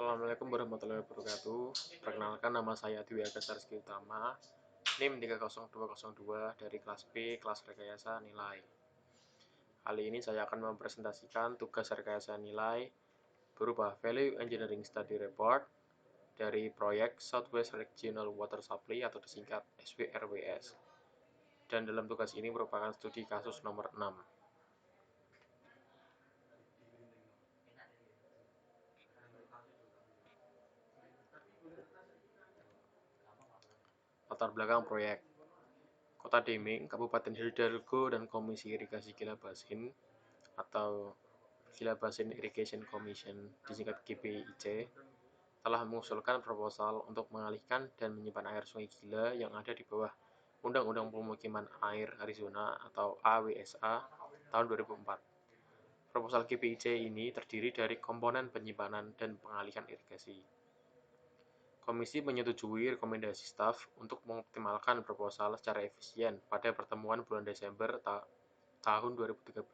Assalamualaikum warahmatullahi wabarakatuh. Perkenalkan, nama saya Dwi Aga Rizky Utama, NIM 30202 dari kelas B, kelas rekayasa nilai. Kali ini saya akan mempresentasikan tugas rekayasa nilai berupa Value Engineering Study Report dari proyek Southwest Regional Water Supply atau disingkat SWRWS. Dan dalam tugas ini merupakan studi kasus nomor 6. Latar belakang proyek: Kota Deming, Kabupaten Hidalgo, dan Komisi Irigasi Gila Basin atau Gila Basin Irrigation Commission disingkat GBIC telah mengusulkan proposal untuk mengalihkan dan menyimpan air Sungai Gila yang ada di bawah Undang-Undang Pemukiman Air Arizona atau AWSA tahun 2004. Proposal GBIC ini terdiri dari komponen penyimpanan dan pengalihan irigasi. Komisi menyetujui rekomendasi staf untuk mengoptimalkan proposal secara efisien pada pertemuan bulan Desember tahun 2013.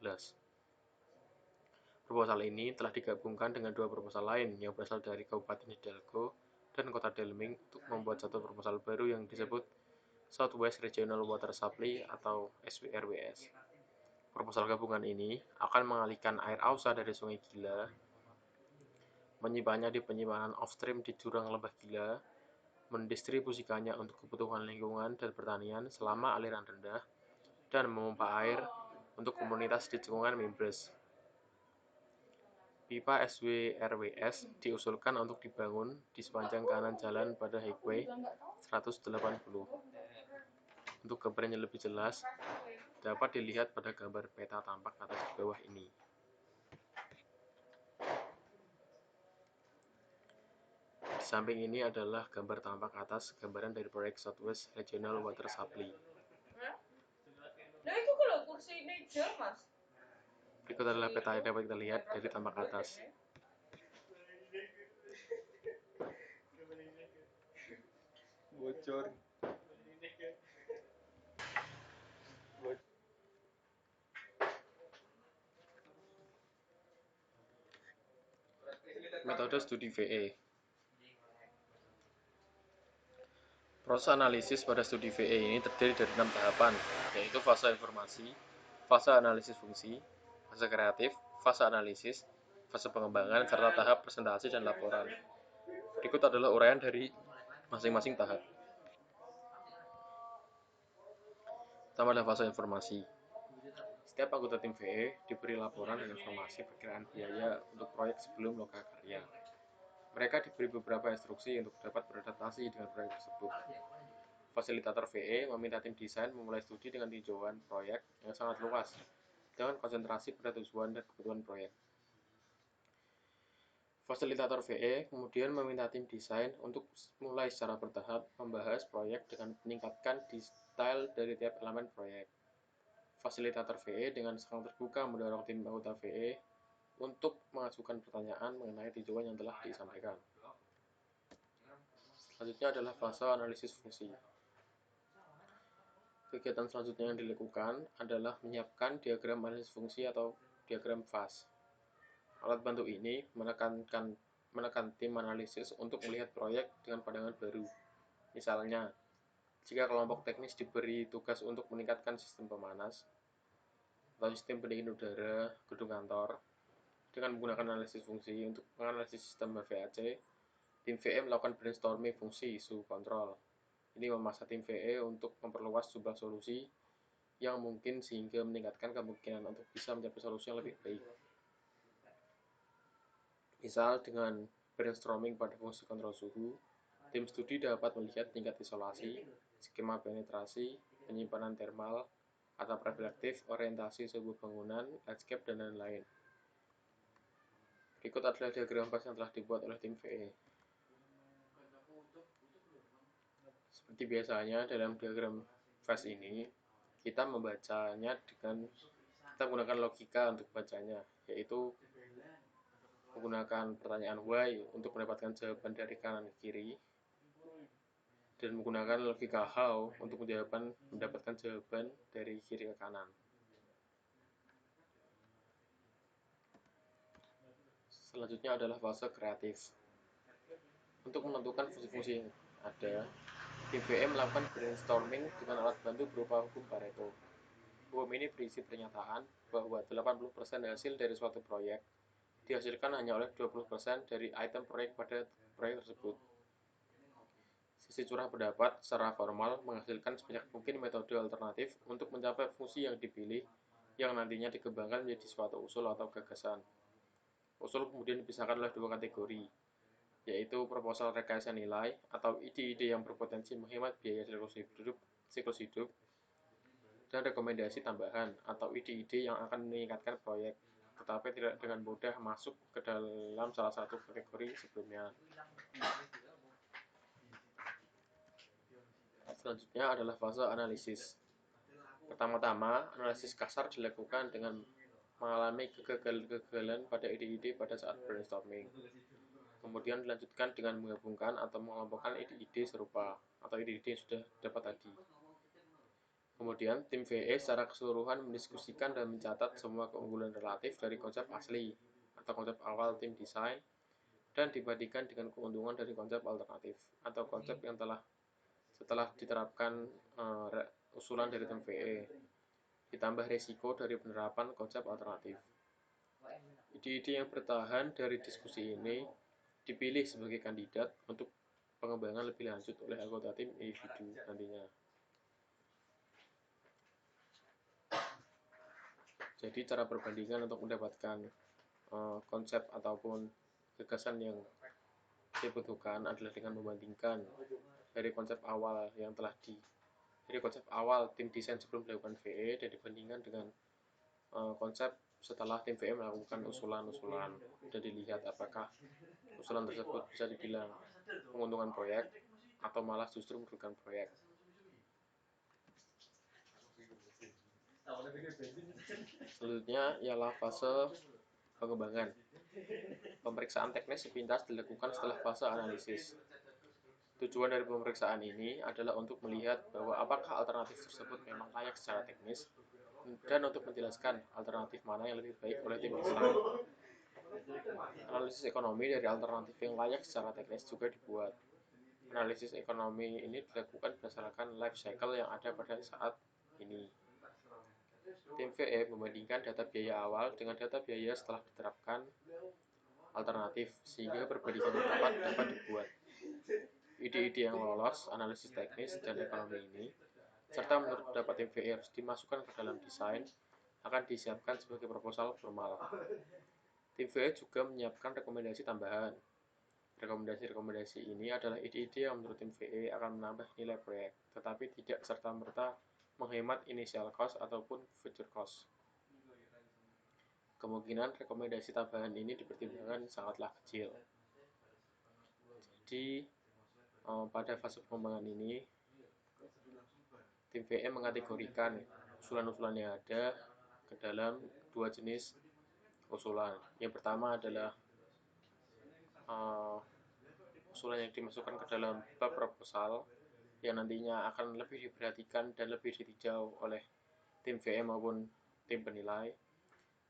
Proposal ini telah digabungkan dengan dua proposal lain yang berasal dari Kabupaten Hidalgo dan Kota Delming untuk membuat satu proposal baru yang disebut Southwest Regional Water Supply atau SWRWS. Proposal gabungan ini akan mengalihkan air ausa dari Sungai Gila, menyimpannya di penyimpanan offstream di jurang Lembah Gila, mendistribusikannya untuk kebutuhan lingkungan dan pertanian selama aliran rendah, dan memompa air untuk komunitas di cekungan Mimbres. Pipa SWRWS diusulkan untuk dibangun di sepanjang kanan jalan pada Highway 180. Untuk gambarannya lebih jelas, dapat dilihat pada gambar peta tampak atas di bawah ini. Di samping ini adalah gambar tampak atas gambaran dari proyek Southwest Regional Water Supply. Berikut adalah peta yang dapat kita lihat dari tampak atas. Bocor. Metode studi VE. Proses analisis pada studi VE ini terdiri dari 6 tahapan, yaitu fase informasi, fase analisis fungsi, fase kreatif, fase analisis, fase pengembangan, serta tahap presentasi dan laporan. Berikut adalah uraian dari masing-masing tahap. Pertama adalah fase informasi. Setiap anggota tim VE diberi laporan dan informasi perkiraan biaya untuk proyek sebelum lokakarya. Mereka diberi beberapa instruksi untuk dapat beradaptasi dengan proyek tersebut. Fasilitator VE meminta tim desain memulai studi dengan tinjauan proyek yang sangat luas, dengan konsentrasi pada tujuan dan kebutuhan proyek. Fasilitator VE kemudian meminta tim desain untuk mulai secara bertahap membahas proyek dengan meningkatkan detail dari tiap elemen proyek. Fasilitator VE dengan sangat terbuka mendorong tim anggota VE untuk mengajukan pertanyaan mengenai tinjauan yang telah disampaikan. Selanjutnya adalah fase analisis fungsi. Kegiatan selanjutnya yang dilakukan adalah menyiapkan diagram analisis fungsi atau diagram FAS. Alat bantu ini menekan tim analisis untuk melihat proyek dengan pandangan baru. Misalnya, jika kelompok teknis diberi tugas untuk meningkatkan sistem pemanas atau sistem pendingin udara gedung kantor dengan menggunakan analisis fungsi untuk menganalisis sistem HVAC, tim VE melakukan brainstorming fungsi suhu kontrol. Ini memaksa tim VE untuk memperluas jumlah solusi yang mungkin sehingga meningkatkan kemungkinan untuk bisa mencapai solusi yang lebih baik. Misal dengan brainstorming pada fungsi kontrol suhu, tim studi dapat melihat tingkat isolasi, skema penetrasi, penyimpanan termal, atap reflektif, orientasi sebuah bangunan, landscape, dan lain-lain. Berikut adalah diagram FAS yang telah dibuat oleh tim VE. Seperti biasanya dalam diagram FAS ini, kita membacanya dengan kita menggunakan logika untuk bacanya, yaitu menggunakan pertanyaan why untuk mendapatkan jawaban dari kanan ke kiri, dan menggunakan logika how untuk mendapatkan jawaban dari kiri ke kanan. Selanjutnya adalah fase kreatif. Untuk menentukan fungsi-fungsi yang ada, tim VE melakukan brainstorming dengan alat bantu berupa hukum Pareto. Hukum ini berisi pernyataan bahwa 80% hasil dari suatu proyek dihasilkan hanya oleh 20% dari item proyek pada proyek tersebut. Sisi curah pendapat secara formal menghasilkan sebanyak mungkin metode alternatif untuk mencapai fungsi yang dipilih yang nantinya dikembangkan menjadi suatu usul atau gagasan. Usul kemudian dipisahkan oleh dua kategori, yaitu proposal rekayasa nilai atau ide-ide yang berpotensi menghemat biaya siklus hidup, dan rekomendasi tambahan atau ide-ide yang akan meningkatkan proyek, tetapi tidak dengan mudah masuk ke dalam salah satu kategori sebelumnya. Selanjutnya adalah fase analisis. Pertama-tama, analisis kasar dilakukan dengan mengalami kegagalan pada ide-ide pada saat brainstorming. Kemudian dilanjutkan dengan menggabungkan atau mengelompokkan ide-ide serupa atau ide-ide yang sudah dapat tadi. Kemudian, tim VE secara keseluruhan mendiskusikan dan mencatat semua keunggulan relatif dari konsep asli atau konsep awal tim desain dan dibandingkan dengan keuntungan dari konsep alternatif atau konsep yang setelah diterapkan usulan dari tim VE, ditambah risiko dari penerapan konsep alternatif. Ide-ide yang bertahan dari diskusi ini dipilih sebagai kandidat untuk pengembangan lebih lanjut oleh anggota tim individu nantinya. Jadi cara perbandingan untuk mendapatkan konsep ataupun gagasan yang dibutuhkan adalah dengan membandingkan dari konsep awal dari konsep awal tim desain sebelum melakukan VE dan dibandingkan dengan konsep setelah tim VE melakukan usulan-usulan dan dilihat apakah usulan tersebut bisa dibilang menguntungkan proyek atau malah justru merugikan proyek. Selanjutnya ialah fase pengembangan. Pemeriksaan teknis sepintas dilakukan setelah fase analisis. Tujuan dari pemeriksaan ini adalah untuk melihat bahwa apakah alternatif tersebut memang layak secara teknis dan untuk menjelaskan alternatif mana yang lebih baik oleh tim desain. Analisis ekonomi dari alternatif yang layak secara teknis juga dibuat. Analisis ekonomi ini dilakukan berdasarkan life cycle yang ada pada saat ini. Tim VE membandingkan data biaya awal dengan data biaya setelah diterapkan alternatif, sehingga perbandingan yang tepat dapat dibuat. Ide-ide yang lolos analisis teknis dan ekonomi ini, serta menurut pendapat tim VE harus dimasukkan ke dalam desain, akan disiapkan sebagai proposal formal. Tim VE juga menyiapkan rekomendasi tambahan. Rekomendasi-rekomendasi ini adalah ide-ide yang menurut tim VE akan menambah nilai proyek, tetapi tidak serta-merta menghemat initial cost ataupun future cost. Kemungkinan rekomendasi tambahan ini dipertimbangkan sangatlah kecil. Jadi pada fase pengembangan ini, tim VE mengategorikan usulan-usulan yang ada ke dalam dua jenis usulan. Yang pertama adalah usulan yang dimasukkan ke dalam bab proposal yang nantinya akan lebih diperhatikan dan lebih ditinjau oleh tim VE maupun tim penilai.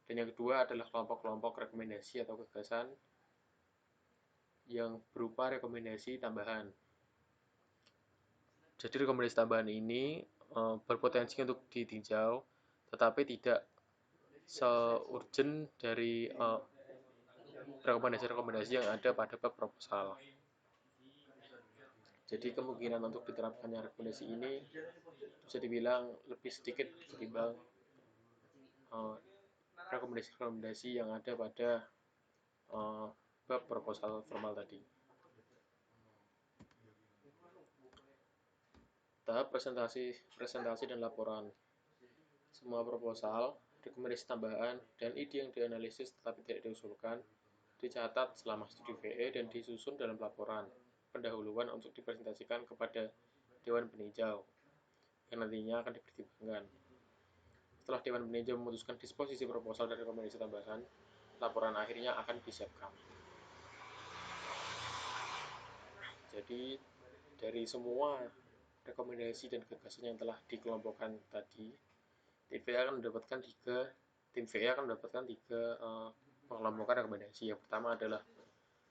Dan yang kedua adalah kelompok-kelompok rekomendasi atau gagasan yang berupa rekomendasi tambahan. Jadi rekomendasi tambahan ini berpotensi untuk ditinjau, tetapi tidak se-urgent dari rekomendasi-rekomendasi yang ada pada bab proposal. Jadi kemungkinan untuk diterapkannya rekomendasi ini bisa dibilang lebih sedikit ketimbang rekomendasi-rekomendasi yang ada pada bab proposal formal tadi. Tahap presentasi dan laporan. Semua proposal, rekomendasi tambahan, dan ide yang dianalisis tetapi tidak diusulkan dicatat selama studi VE dan disusun dalam laporan pendahuluan untuk dipresentasikan kepada Dewan Peninjau yang nantinya akan dipertimbangkan. Setelah Dewan Peninjau memutuskan disposisi proposal dan rekomendasi tambahan, laporan akhirnya akan disiapkan. Jadi dari semua rekomendasi dan gagasan yang telah dikelompokkan tadi, tim VE akan mendapatkan tiga pengelompokan rekomendasi. Yang pertama adalah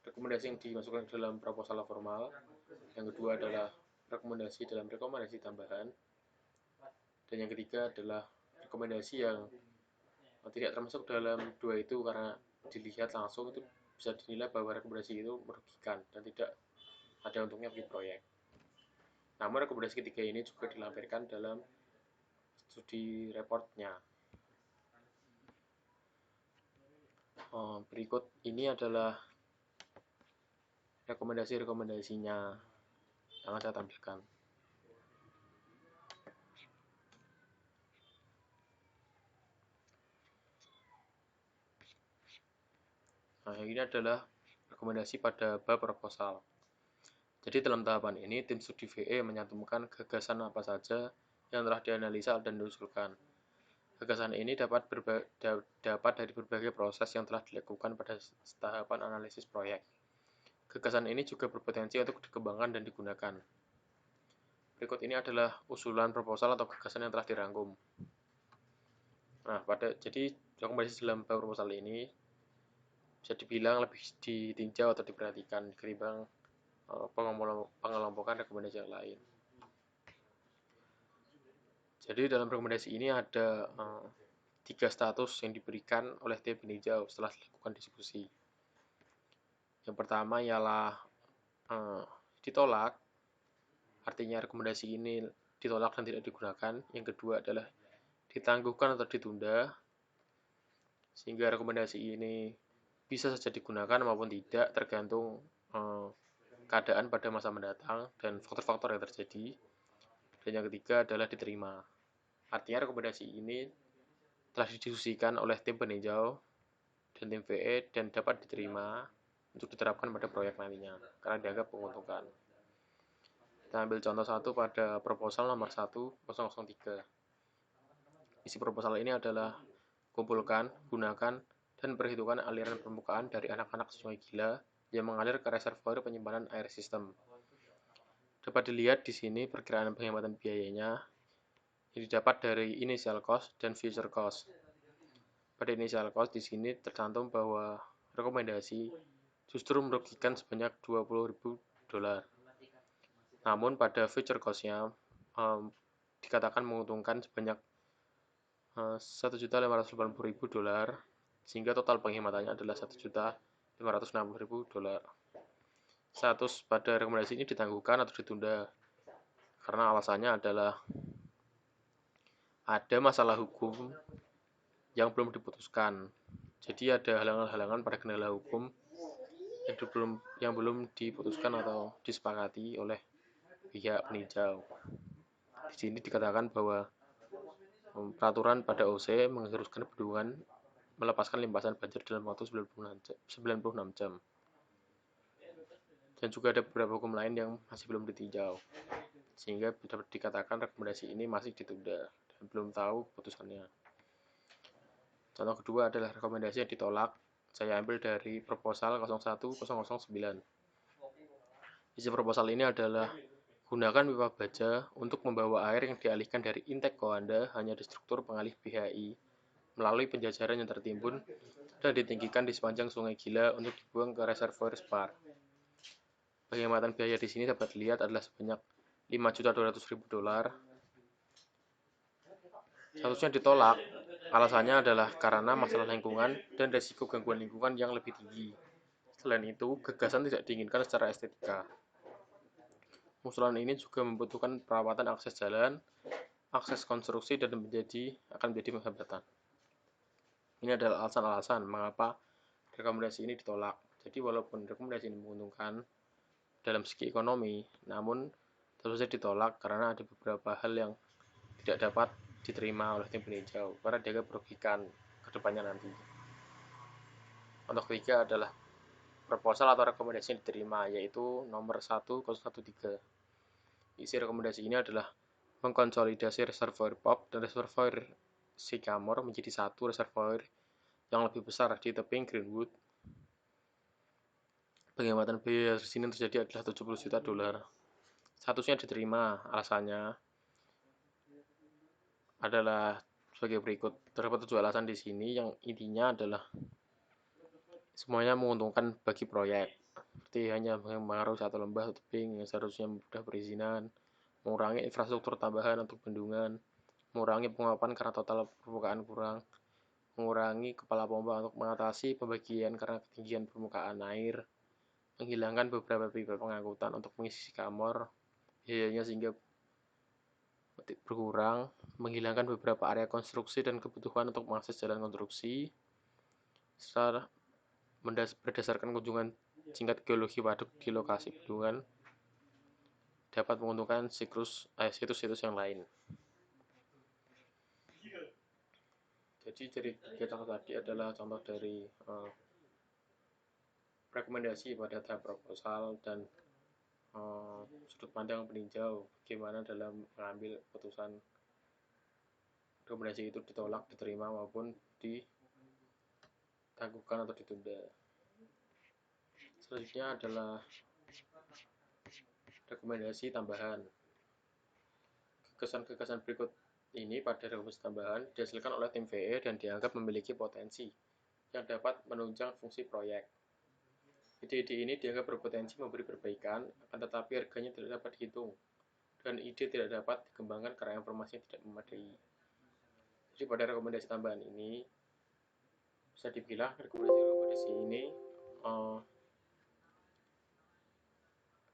rekomendasi yang dimasukkan dalam proposal formal. Yang kedua adalah rekomendasi dalam rekomendasi tambahan. Dan yang ketiga adalah rekomendasi yang tidak termasuk dalam dua itu karena dilihat langsung itu bisa dinilai bahwa rekomendasi itu merugikan dan tidak ada untungnya bagi proyek. Namun rekomendasi ketiga ini juga dilampirkan dalam studi reportnya. Berikut ini adalah rekomendasi-rekomendasinya yang saya tampilkan. Nah, ini adalah rekomendasi pada bab proposal. Jadi dalam tahapan ini, tim studi VE menyantumkan gagasan apa saja yang telah dianalisa dan diusulkan. Gagasan ini dapat dari berbagai proses yang telah dilakukan pada tahapan analisis proyek. Gagasan ini juga berpotensi untuk dikembangkan dan digunakan. Berikut ini adalah usulan proposal atau gagasan yang telah dirangkum. Nah, jadi rekomendasi dalam bab proposal ini bisa dibilang lebih ditinjau atau diperhatikan ketimbang pengelompokan rekomendasi yang lain. Jadi dalam rekomendasi ini ada 3 status yang diberikan oleh tim peninjau setelah dilakukan diskusi. Yang pertama ialah ditolak, artinya rekomendasi ini ditolak dan tidak digunakan. Yang kedua adalah ditangguhkan atau ditunda, sehingga rekomendasi ini bisa saja digunakan maupun tidak, tergantung keadaan pada masa mendatang dan faktor-faktor yang terjadi. Dan yang ketiga adalah diterima. Artinya rekomendasi ini telah didiskusikan oleh tim peninjau dan tim VE dan dapat diterima untuk diterapkan pada proyek nantinya karena dianggap menguntungkan. Kita ambil contoh satu pada proposal nomor 1003. Isi proposal ini adalah kumpulkan, gunakan, dan perhitungkan aliran permukaan dari anak-anak Sungai Gila yang mengalir ke reservoir penyimpanan air sistem. Dapat dilihat di sini perkiraan penghematan biayanya yang didapat dari initial cost dan future cost. Pada initial cost di sini tercantum bahwa rekomendasi justru merugikan sebanyak $20.000. Namun pada future cost-nya dikatakan menguntungkan sebanyak $1.580.000, sehingga total penghematannya adalah $1.560.000. Status pada rekomendasi ini ditangguhkan atau ditunda karena alasannya adalah ada masalah hukum yang belum diputuskan. Jadi ada halangan-halangan pada kendala hukum yang belum diputuskan atau disepakati oleh pihak peninjau. Di sini dikatakan bahwa peraturan pada OC mengharuskan bendungan melepaskan limpasan banjir dalam waktu 96 jam. Dan juga ada beberapa hukum lain yang masih belum ditinjau, sehingga dapat dikatakan rekomendasi ini masih ditunda dan belum tahu putusannya. Contoh kedua adalah rekomendasi yang ditolak. Saya ambil dari proposal 01009. Isi proposal ini adalah gunakan pipa baja untuk membawa air yang dialihkan dari intake Koanda hanya di struktur pengalih BHI melalui penjajaran yang tertimbun dan ditinggikan di sepanjang Sungai Gila untuk dibuang ke reservoir Spar. Penghematan biaya di sini dapat dilihat adalah sebanyak $5.200.000. Statusnya ditolak, alasannya adalah karena masalah lingkungan dan resiko gangguan lingkungan yang lebih tinggi. Selain itu, gagasan tidak diinginkan secara estetika. Usulan ini juga membutuhkan perawatan akses jalan, akses konstruksi, dan akan menjadi hambatan. Ini adalah alasan-alasan mengapa rekomendasi ini ditolak. Jadi walaupun rekomendasi ini menguntungkan dalam segi ekonomi, namun tentu saja ditolak karena ada beberapa hal yang tidak dapat diterima oleh tim peninjau karena dianggap merugikan ke depannya nanti. Untuk ketiga adalah proposal atau rekomendasi yang diterima, yaitu nomor 1013. Isi rekomendasi ini adalah mengkonsolidasi reservoir POP dan reservoir Sycamore menjadi satu reservoir yang lebih besar di tebing Greenwood. Penghematan biaya di sini terjadi adalah $70 juta. Statusnya diterima, alasannya adalah sebagai berikut. Terdapat 7 alasan di sini yang intinya adalah semuanya menguntungkan bagi proyek. seperti hanya mengaruhi satu lembah atau tebing yang seharusnya mudah perizinan, mengurangi infrastruktur tambahan untuk bendungan, mengurangi penguapan karena total permukaan kurang, mengurangi kepala pompa untuk mengatasi pembagian karena ketinggian permukaan air, menghilangkan beberapa pipa pengangkutan untuk mengisi kamar, biayanya sehingga berkurang, menghilangkan beberapa area konstruksi dan kebutuhan untuk mengakses jalan konstruksi, setelah berdasarkan kunjungan singkat geologi waduk di lokasi bendungan, dapat menguntungkan situs-situs yang lain. Jadi dari kegiatan tadi adalah contoh dari rekomendasi pada tahap proposal dan sudut pandang peninjau bagaimana dalam mengambil keputusan rekomendasi itu ditolak, diterima maupun ditangguhkan atau ditunda. Selanjutnya adalah rekomendasi tambahan. Gagasan-gagasan berikut ini pada rekomendasi tambahan dihasilkan oleh tim VE dan dianggap memiliki potensi yang dapat menunjang fungsi proyek. Ide-ide ini dianggap berpotensi memberi perbaikan, akan tetapi harganya tidak dapat dihitung, dan ide tidak dapat dikembangkan karena informasinya tidak memadai. Jadi pada rekomendasi tambahan ini, bisa dibilang rekomendasi ini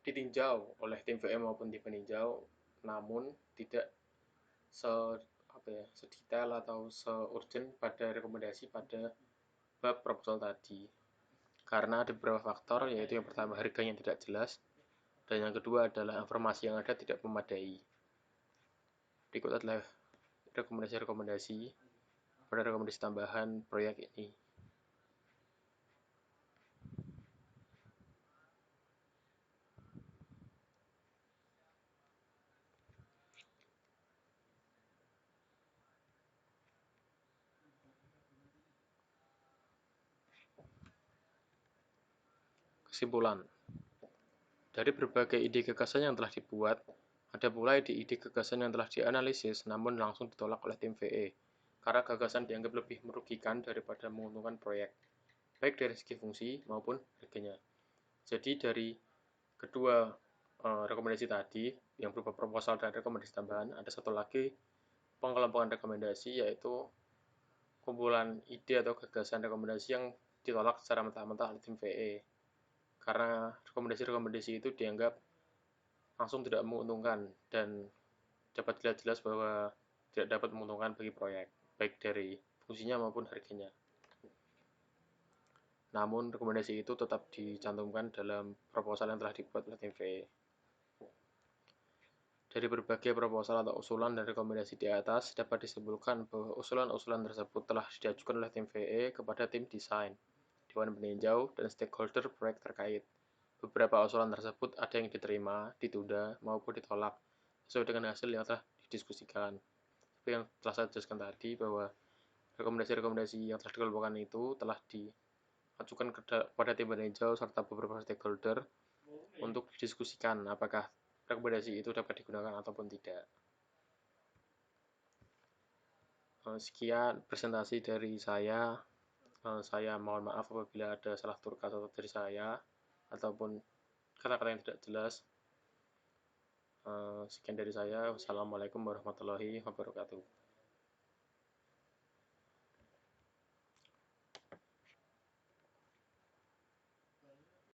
ditinjau oleh tim VM maupun tim peninjau, namun tidak sedetail atau se-urgent pada rekomendasi pada bab proposal tadi. Karena ada beberapa faktor, yaitu yang pertama harganya tidak jelas, dan yang kedua adalah informasi yang ada tidak memadai. Berikut adalah rekomendasi-rekomendasi pada rekomendasi tambahan proyek ini. Kesimpulan, dari berbagai ide gagasan yang telah dibuat, ada pula ide-ide gagasan yang telah dianalisis namun langsung ditolak oleh tim VE, karena gagasan dianggap lebih merugikan daripada menguntungkan proyek, baik dari segi fungsi maupun harganya. Jadi dari kedua rekomendasi tadi, yang berupa proposal dan rekomendasi tambahan, ada satu lagi pengelompokan rekomendasi, yaitu kumpulan ide atau gagasan rekomendasi yang ditolak secara mentah-mentah oleh tim VE. Karena rekomendasi-rekomendasi itu dianggap langsung tidak menguntungkan dan dapat jelas bahwa tidak dapat menguntungkan bagi proyek, baik dari fungsinya maupun harganya. Namun rekomendasi itu tetap dicantumkan dalam proposal yang telah dibuat oleh tim VE. Dari berbagai proposal atau usulan dan rekomendasi di atas, dapat disimpulkan bahwa usulan-usulan tersebut telah diajukan oleh tim VE kepada tim desain, dewan peninjau, dan stakeholder proyek terkait. Beberapa usulan tersebut ada yang diterima, ditunda, maupun ditolak sesuai dengan hasil yang telah didiskusikan. Seperti yang telah saya jelaskan tadi, bahwa rekomendasi-rekomendasi yang telah dikelompokkan itu telah diajukan kepada tim peninjau serta beberapa stakeholder untuk didiskusikan apakah rekomendasi itu dapat digunakan ataupun tidak. Sekian presentasi dari saya. Saya mohon maaf apabila ada salah tutur kata dari saya ataupun kata-kata yang tidak jelas. Sekian dari saya. Wassalamualaikum warahmatullahi wabarakatuh.